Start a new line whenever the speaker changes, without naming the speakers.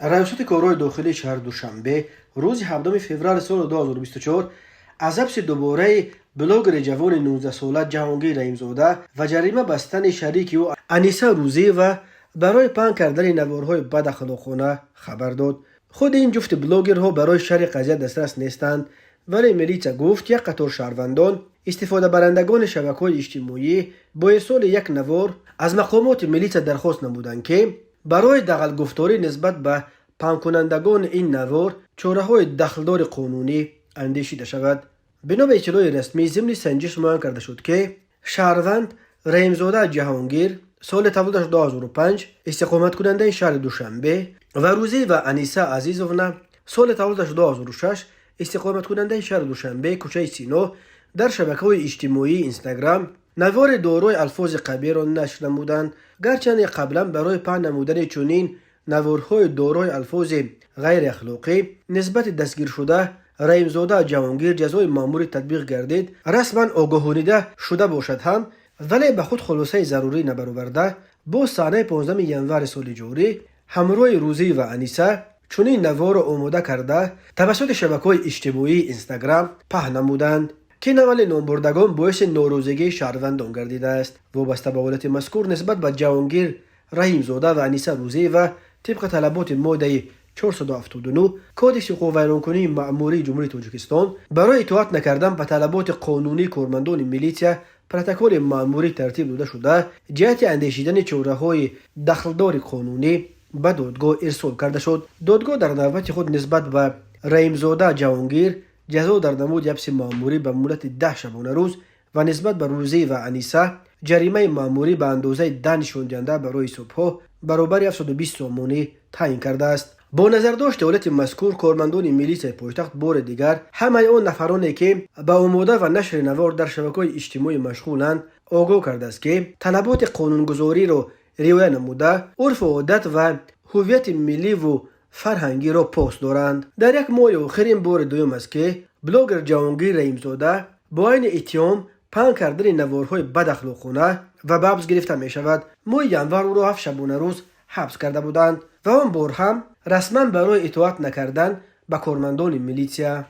ریاست کارهای داخلی شهر دوشنبه روز 7 فوریه سال 2024 از حبس دوباره بلاگر جوان 19 ساله جهانگیر رحیمزاده و جریمه بستن شریک او انیسه روزی و برای پنهان کردن نوارهای بد اخلاقانه خبر داد. خود این جفت بلاگرها برای شرح قضیه دسترس نیستند، ولی میلیسا گفت یک قطار شهروندان استفاده برندگان شبکه‌های اجتماعی با ارسال یک نوار از مقامات میلیسا درخواست نمودند که برای دغل گفتاری نسبت به پنهان کنندگان این نوار چاره‌های دخلدار قانونی اندیشیده شود. بنا به اطلاع رسمی ضمن سنجش معین کرده شد که شهروند رحیمزاده جهانگیر سال تولدش 2005 استقامت کننده شهر دوشنبه و روزی و انیسه عزیزونا سال تولدش 2006 استقامت کننده شهر دوشنبه کوچه سینا در شبکه‌های اجتماعی اینستاگرام نوار دارای الفاظ قبیح را نشر نمودند، گرچند قبلا برای پهن نمودن چنین نوارهای دارای الفاظ غیر اخلاقی نسبت دستگیر شده رحیمزاده جهانگیر جزای مأموری تطبیق گردید رسما آگاهانیده شده باشد هم، ولی به خود خلاصه ضروری نبرآورده با صحنه 15 ینور سال جاری همراه روزی و انیسه چنین نوار را آماده کرده توسط شبکه‌های اجتماعی اینستاگرام پهن نمودند که نقل نامبردگان باعث ناراضگی شهروندان گردیده است. وابسته به حالت مذکور نسبت به جهانگیر رحیمزاده و انیسه روزی و طبق طلبات ماده 479 کادکس حقوق ویرانکنی مأموری جمهوری تاجیکستان برای اطاعت نکردن به طلبات قانونی کارمندان میلیسا پروتکل مأموری ترتیب داده شده جهت اندیشیدن چاره‌های دخلدار قانونی به دادگاه ارسال کرده شد. دادگاه در نوبت خود نسبت به رحیمزاده جهانگیر جزا در نمود حبس مأموری به مدت 10 شبانه روز و نسبت به روزی و انیسه جریمه مأموری به اندازه 10 نشان دهنده برای صبح‌ها برابر 720 سامانی تعیین کرده است. با نظر داشت حالت مذکور کارمندان میلیسا پایتخت بار دیگر همه آن نفرانی که به آماده و نشر نوار در شبکه‌های اجتماعی مشغولند آگاه کرده است که طلبات قانونگذاری را رعایت نموده عرف و عادت و هویت ملی و فرهنگی را پاس دارند. در یک ماه آخر این بار دوم است که بلاگر جهانگیر رحیمزاده با عین اتهام پهن کردن نوارهای بد اخلاقانه و به حبس گرفته می شود. ماه ینور او را 7 شبانه روز حبس کرده بودند و آن بار هم رسما برای اطاعت نکردن به کارمندان میلیسا